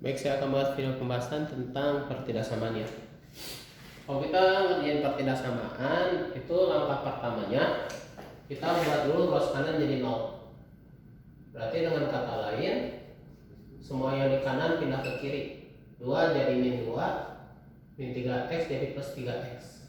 Baik, saya akan buat video pembahasan tentang pertidaksamaan ya. Kalau kita ngerjain pertidaksamaan, itu langkah pertamanya kita buat dulu ruas kanan jadi 0. Berarti dengan kata lain, semua yang di kanan pindah ke kiri. 2 jadi min 2, min 3x jadi plus 3x.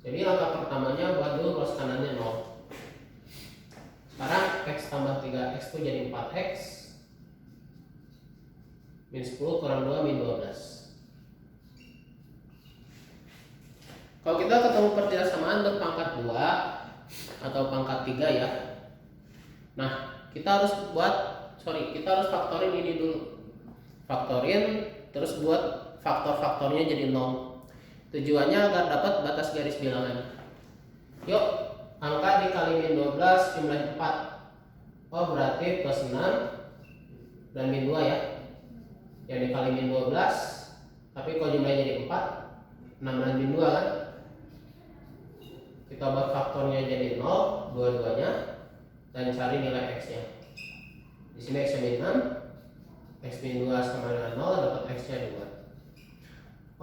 Jadi langkah pertamanya buat dulu ruas kanannya 0. Sekarang x tambah 3x itu jadi 4x, min 10 kurang 2 min 12. Kalau kita ketemu pertidaksamaan berpangkat 2 atau pangkat 3 ya. Nah, kita harus faktorin ini dulu. Faktorin terus buat faktor-faktornya jadi 0. Tujuannya agar dapat batas garis bilangan. Yuk, angka dikali min 12 jumlah 4. Oh, berarti plus 6 dan min 2 ya. Yang dikali min 12, tapi kalau jumlahnya jadi 4, 6 dan min 2 kan. Kita buat faktornya jadi 0 dua-duanya dan cari nilai x nya. Di sini x nya min 6, x min 2 sama dengan 0, dapat x nya 2.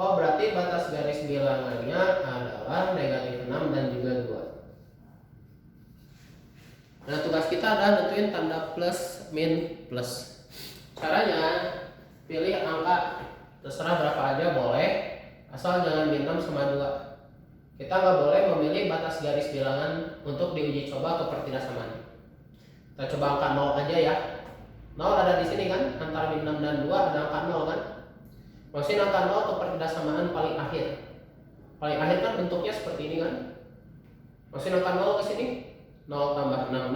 Oh, berarti batas garis bilangannya adalah negatif 6 dan juga 2. Nah, tugas kita adalah nentuin tanda plus min plus. Caranya pilih angka terserah berapa aja boleh, asal jangan min 6 sama 2. Kita nggak boleh memilih batas garis bilangan untuk diuji coba ke pertidaksamaan. Kita coba angka 0 aja ya. 0 ada di sini kan, antara min 6 dan 2 ada angka 0 kan. Maksudnya angka 0 ke pertidaksamaan paling akhir. Paling akhir kan bentuknya seperti ini kan. Maksudnya angka 0 ke sini, 0 tambah 6,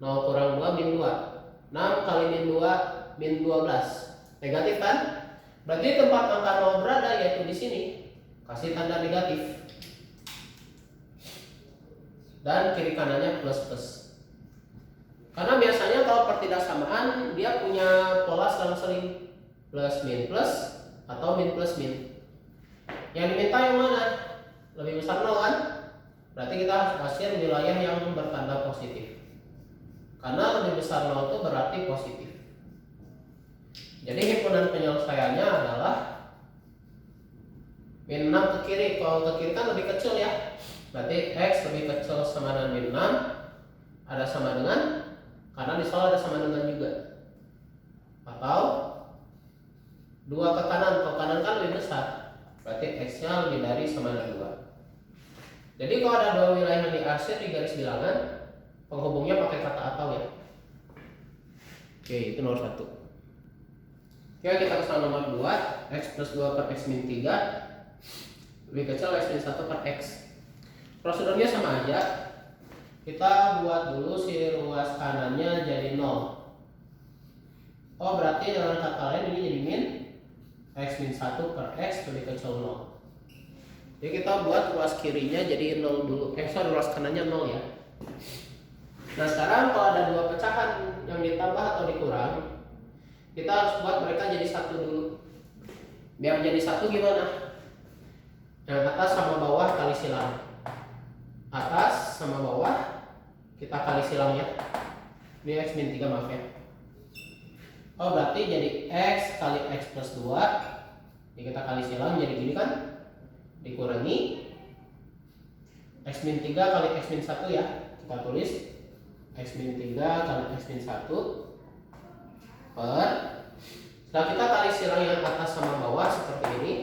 0 kurang 2 min 2. 6 kali min 2 min 12. Negatif kan? Berarti tempat angka 0 berada yaitu di sini. Kasih tanda negatif. Dan kiri kanannya plus plus. Karena biasanya kalau pertidaksamaan dia punya pola selang-seling plus min plus atau min plus min. Yang diminta yang mana? Lebih besar 0 kan? Berarti kita harus kasih wilayah yang bertanda positif. Karena lebih besar 0 itu berarti positif. Jadi himpunan penyelesaiannya adalah min 6 ke kiri. Kalau ke kiri kan lebih kecil ya. Berarti x lebih kecil sama dengan min 6. Ada sama dengan, karena di soal ada sama dengan juga. Atau 2 ke kanan. Kalau kanan kan lebih besar, berarti x nya lebih dari sama dengan 2. Jadi kalau ada dua wilayah yang diarsir di garis bilangan, penghubungnya pakai kata atau ya. Oke, itu nomor 1. Oke, kita ke soal nomor 2. X plus 2 per x min 3 lebih kecil x min 1 per x. Prosedurnya sama aja. Kita buat dulu si ruas kanannya jadi 0. Oh, berarti dengan kata lain ini jadi min x min 1 per x lebih kecil 0. Jadi kita buat ruas kirinya jadi 0 dulu. Ruas kanannya 0 ya. Nah, sekarang kalau ada dua pecahan yang ditambah atau dikurang, kita harus buat mereka jadi 1 dulu. Biar jadi 1 gimana? Yang atas sama bawah kali silang. Atas sama bawah kita kali silang ya. Ini x min 3 maaf ya. Oh, berarti jadi x kali x plus 2. Ini kita kali silang jadi gini kan. Dikurangi x min 3 kali x min 1 ya. Kita tulis x min 3 kali x min 1 per, setelah kita kali silang yang atas sama bawah seperti ini.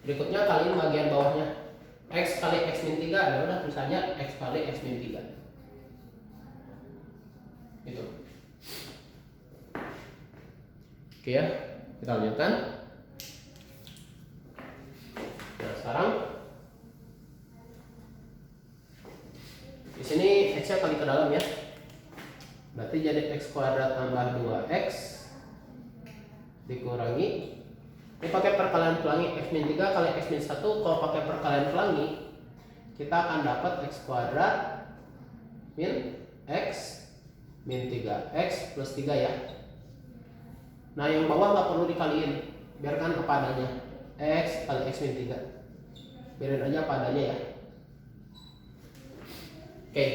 Berikutnya kaliin bagian bawahnya. X kali x min 3, ya udah tulis saja x kali x min 3. Gitu. Oke ya, kita lanjutkan. Nah, sekarang di sini x-nya kali ke dalam ya. Berarti jadi x kuadrat tambah 2x dikurangi, ini pakai perkalian pelangi, x min 3 kali x min 1. Kalau pakai perkalian pelangi, kita akan dapat x kuadrat min x min 3x plus 3 ya. Nah, yang bawah nggak perlu dikaliin, biarkan apa adanya, x kali x min 3. Biarin aja apa adanya ya. Oke.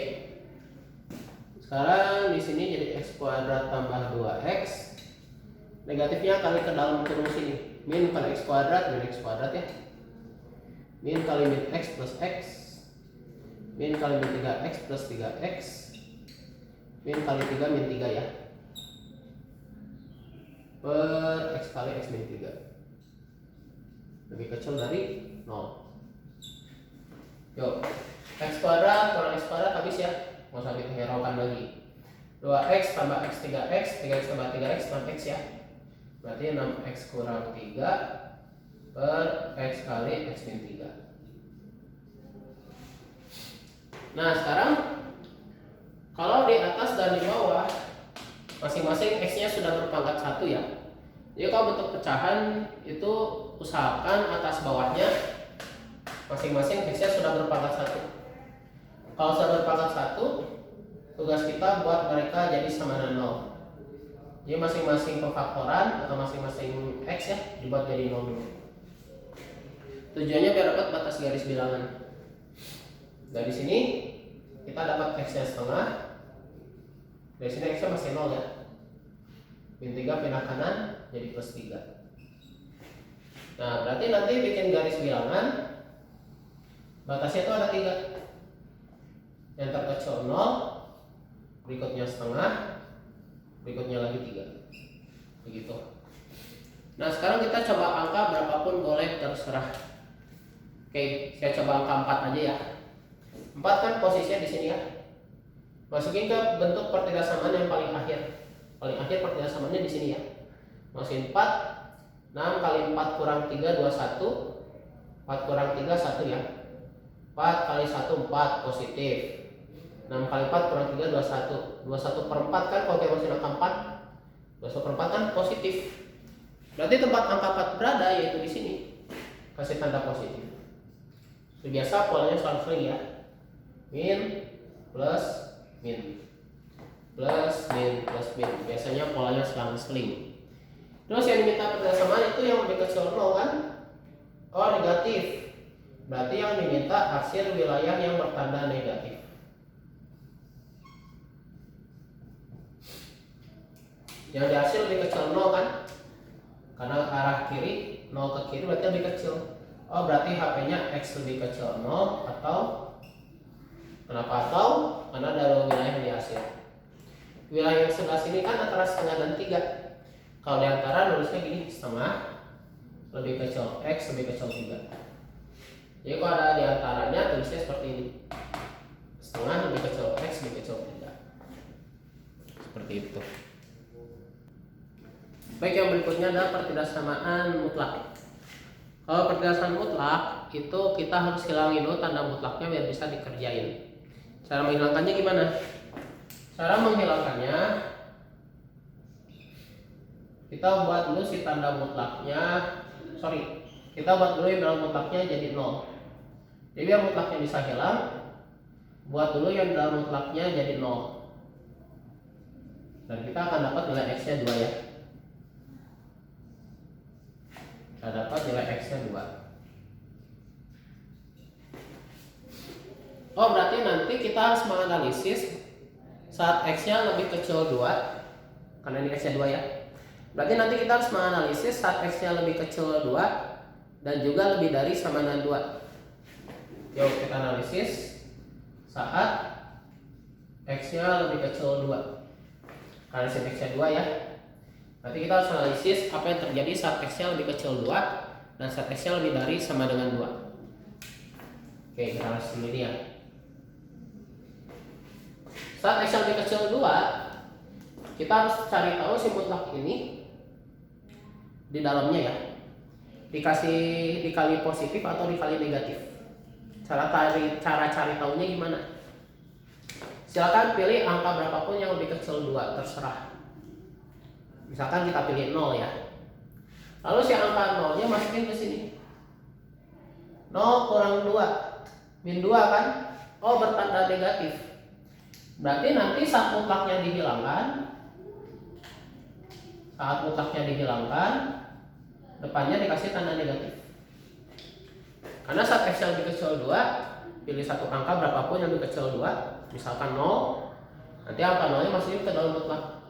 Sekarang di sini jadi x kuadrat tambah 2x Negatifnya kali ke dalam kurung sini. Min kali x kuadrat, min x kuadrat ya. Min kali min x plus x. Min kali min 3x plus 3x. Min kali 3 min 3 ya. Per x kali x min 3. Lebih kecil dari 0. Yuk, x kuadrat kurang x kuadrat habis ya. Mau usah kita hiraukan lagi. 2x tambah x 3x, 3x tambah 3x 6x ya. Berarti 6x kurang 3 per x kali x min 3. Nah sekarang kalau di atas dan di bawah masing-masing x nya sudah berpangkat 1 ya. Jadi kalau bentuk pecahan itu usahakan atas bawahnya masing-masing x nya sudah berpangkat 1. Kalau sudah berpangkat 1, tugas kita buat mereka jadi sama dengan 0. Jadi masing-masing pemfaktoran atau masing-masing x ya dibuat jadi 0 dulu. Tujuannya biar dapat batas garis bilangan. Dari sini kita dapat x nya setengah. Dari sini x nya masih 0 ya. Min 3 pindah kanan jadi plus 3. Nah berarti nanti bikin garis bilangan batasnya itu ada 3. Yang terkecil 0, berikutnya setengah, berikutnya lagi 3. Begitu. Nah sekarang kita coba angka berapapun boleh, terserah. Oke, saya coba angka 4 aja ya. 4 kan posisinya di sini ya. Masukin ke bentuk pertidasamaan yang paling akhir. Paling akhir pertidasamaannya di sini ya. Masukin 4. 6 kali 4 kurang 3 21. 4 kurang 3 1 ya. 4 kali 1 4 positif. 6 kali 4 kurang 3 21. 21 per 4 kan kalau kita masih angka 4. 21 per 4 kan positif. Berarti tempat angka 4 berada yaitu di sini. Kasih tanda positif. Biasa polanya selalu sering ya. Min plus min. Plus min plus min. Biasanya polanya selalu seling. Terus yang diminta pertidasamaan itu yang lebih kecil 0 kan? Oh negatif. Berarti yang diminta hasil wilayah yang bertanda negatif. Yang dihasil lebih kecil 0 kan? Karena arah kiri 0 ke kiri berarti lebih kecil. Oh berarti HP-nya X lebih kecil 0 atau kenapa atau? Karena dari wilayah yang dihasil. Wilayah yang sebelah sini kan antara setengah dan 3. Kalau di antara nulisnya gini, setengah lebih kecil X lebih kecil 3. Jadi kalau ada di antaranya tulisnya seperti ini. Setengah lebih kecil X lebih kecil 3. Seperti itu. Baik, yang berikutnya adalah pertidasamaan mutlak. Kalau pertidasamaan mutlak itu kita harus hilangin dulu tanda mutlaknya biar bisa dikerjain. Cara menghilangkannya gimana? Cara menghilangkannya kita buat dulu si tanda mutlaknya. Kita buat dulu yang dalam mutlaknya jadi 0. Jadi biar mutlaknya bisa hilang, buat dulu yang dalam mutlaknya jadi 0. Dan kita akan dapat nilai X nya 2 ya. Kita dapat nilai X nya 2. Oh berarti nanti kita harus menganalisis saat X nya lebih kecil 2. Karena ini X nya 2 ya. Berarti nanti kita harus menganalisis saat X nya lebih kecil 2 dan juga lebih dari sama dengan 2. Yuk kita analisis saat X nya lebih kecil 2. Karena X nya 2 ya. Berarti kita harus analisis apa yang terjadi saat X nya lebih kecil 2 dan saat X nya lebih dari sama dengan 2. Oke, kita analisis ini ya. Saat X nya lebih kecil 2, kita harus cari tahu si mutlak ini di dalamnya ya. Dikali positif atau dikali negatif. Cara cari tahunya gimana? Silakan pilih angka berapapun yang lebih kecil 2, terserah. Misalkan kita pilih 0 ya. Lalu si angka 0-nya masukin ke sini. 0 kurang 2 min 2 kan? Oh bertanda negatif. Berarti nanti saat mutlaknya dihilangkan, depannya dikasih tanda negatif. Karena saat X yang lebih kecil 2, pilih satu angka berapapun yang lebih kecil 2, misalkan 0, nanti angka 0-nya masukin ke dalam mutlak.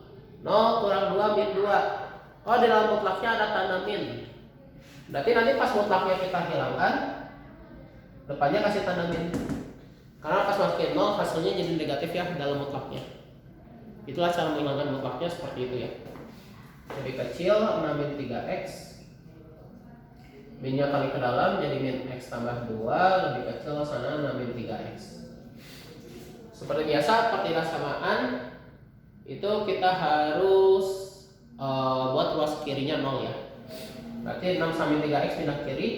0 kurang 2 min 2. Oh, di dalam mutlaknya ada tanda min. Berarti nanti pas mutlaknya kita hilangkan, depannya kasih tanda min. Karena pas masukin 0 hasilnya jadi negatif ya dalam mutlaknya. Itulah cara menghilangkan mutlaknya seperti itu ya. Lebih kecil 6 min 3x. Minnya kali ke dalam jadi min x tambah 2, lebih kecil sana 6 min 3x. Seperti biasa pertidak samaan itu kita harus buat ruas kirinya 0 ya. Berarti 6 sama min 3x pindah kiri,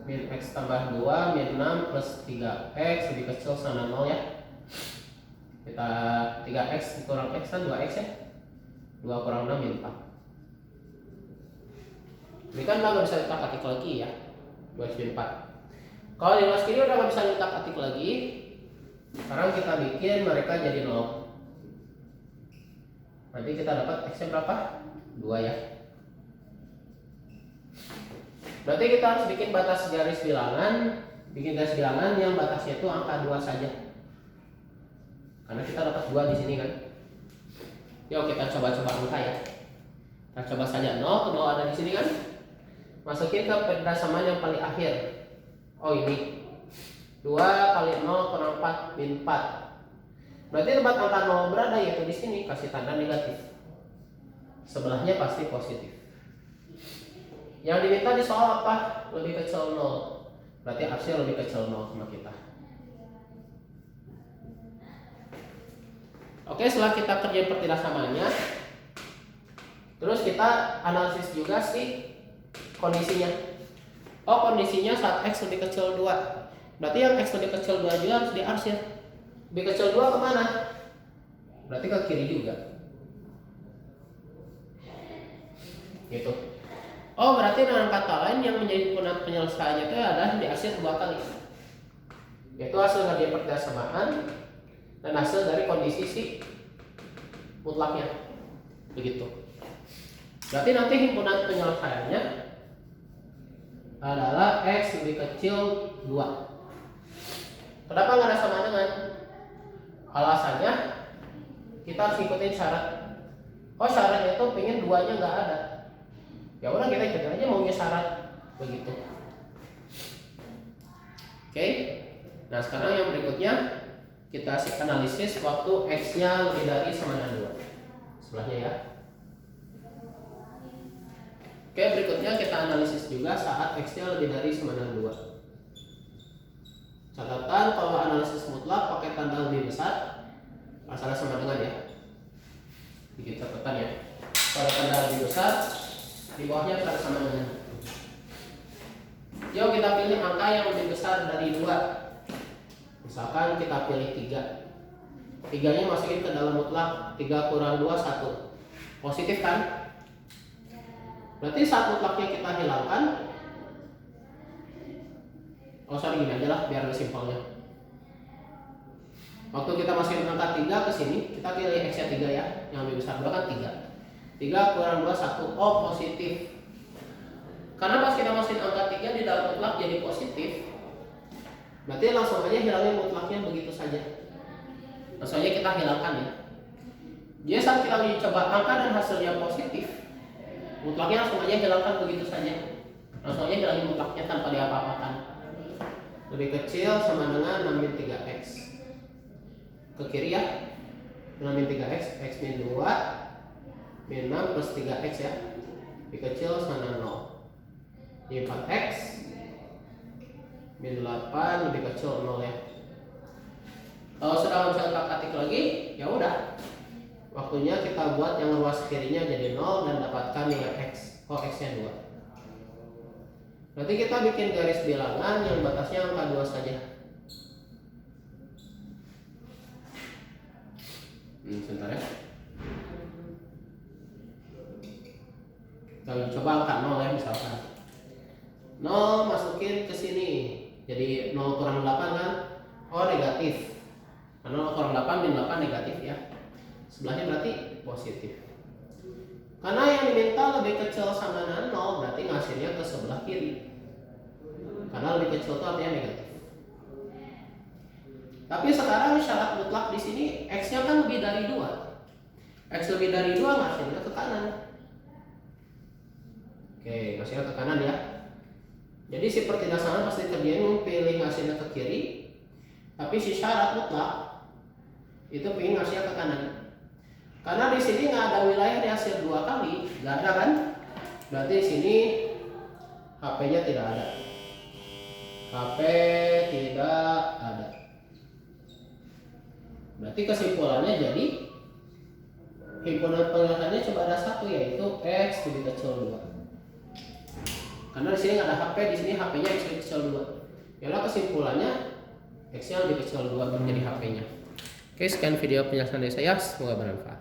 min x tambah 2 min 6 plus 3x lebih kecil sana 0 ya. Kita 3x kurang x kan 2x ya. 2 kurang 6 min 4. Ini kan nggak bisa kita ketik lagi ya, 2x min 4. Kalau di ruas kiri udah nggak bisa kita ketik lagi. Sekarang kita bikin mereka jadi 0. Nanti kita dapat x nya berapa? 2 ya. Berarti kita harus bikin batas garis bilangan. Bikin garis bilangan yang batasnya itu angka 2 saja. Karena kita dapat 2 di sini kan. Yuk kita coba-coba angka ya. Kita coba saja 0 ada di sini kan. Masukin ke persamaan yang paling akhir. Oh ini 2 kali 0 kurang 4 min 4. Berarti tempat angka 0 berada yaitu di sini, kasih tanda negatif. Sebelahnya pasti positif. Yang diminta di soal apa? Lebih kecil 0. Berarti harusnya lebih kecil 0 sama kita. Oke, setelah kita kerjain pertidak samanya, terus kita analisis juga sih kondisinya. Oh, kondisinya saat x lebih kecil 2. Berarti yang x lebih kecil 2 juga harus diarsir. Lebih kecil 2 kemana? Berarti ke kiri juga. Gitu. Oh, berarti dengan kata lain yang menjadi penyelesaiannya itu adalah diarsir 2 kali. Yaitu hasil dari pertidak samaan dan hasil dari kondisi si mutlaknya. Begitu. Berarti nanti himpunan penyelesaiannya adalah x lebih kecil 2. Kenapa nggak ada sama dengan? Alasannya kita harus ikutin syarat. Oh, syaratnya itu pengen 2-nya nggak ada. Ya udah kita ikutin aja maunya syarat begitu. Oke. Nah sekarang yang berikutnya kita analisis waktu x-nya lebih dari sama dengan 2. Sebelahnya ya. Oke, berikutnya kita analisis juga saat x-nya lebih dari sama dengan 2. Catatan kalau analisis mutlak pakai tanda lebih besar, masalah sama dengan ya. Bikin catatan ya. Kalau tanda lebih besar, di bawahnya tanda sama dengan. Yuk kita pilih angka yang lebih besar dari 2. Misalkan kita pilih 3. 3-nya masukin ke dalam mutlak, 3 kurang 2 1. Positif kan? Berarti saat mutlaknya kita hilangkan. Oh sorry, gini aja lah biar lebih simpelnya. Waktu kita masukin angka 3 ke sini, kita pilih x-nya 3 ya. Yang lebih besar 2 kan 3. 3 kurang 2 1. Oh, positif. Karena pas kita masukin angka 3 di dalam mutlak jadi positif. Berarti langsung aja hilangin mutlaknya begitu saja. Langsung aja kita hilangkan ya. Jadi saat kita mencoba angka dan hasilnya positif, mutlaknya langsung aja hilangkan begitu saja. Langsung aja hilangin mutlaknya tanpa diapa-apakan. Lebih kecil sama dengan 6 min 3x. Ke kiri ya. 6 min 3x, x min 2 min 6 plus 3x ya. Lebih kecil sama dengan 0. Jadi 4x min 8 lebih kecil 0 ya. Kalau sudah nggak bisa kita ketik lagi, ya udah. Waktunya kita buat yang ruas kirinya jadi 0 dan dapatkan nilai x. Oh, x-nya 2. Berarti kita bikin garis bilangan yang batasnya angka 2 saja. Sebentar ya. Kita coba angka 0 ya misalkan. 0 masukin ke sini. Jadi 0 kurang 8 kan? Oh, negatif. Karena 0 kurang 8 min 8 negatif ya. Sebelahnya berarti positif. Karena yang diminta lebih kecil sama dengan 0, berarti ngasihnya ke sebelah kiri. Karena lebih kecil itu artinya negatif. Tapi sekarang syarat mutlak di sini x-nya kan lebih dari 2. X lebih dari 2 ngasihnya ke kanan. Oke, ngasihnya ke kanan ya. Jadi si pertindasan pasti terjadi pilih ngasihnya ke kiri, tapi si syarat mutlak itu pengen ngasihnya ke kanan. Karena di sini nggak ada wilayah dihasil 2 kali, nggak ada kan? Berarti di sini HP-nya tidak ada. HP tidak ada. Berarti kesimpulannya jadi himpunan pengelolaannya coba ada 1, yaitu X lebih kecil 2. Karena di sini nggak ada HP, di sini HP-nya X lebih kecil 2. Yalah kesimpulannya X-nya lebih kecil 2 menjadi HP-nya. Oke, sekian video penjelasan dari saya, semoga bermanfaat.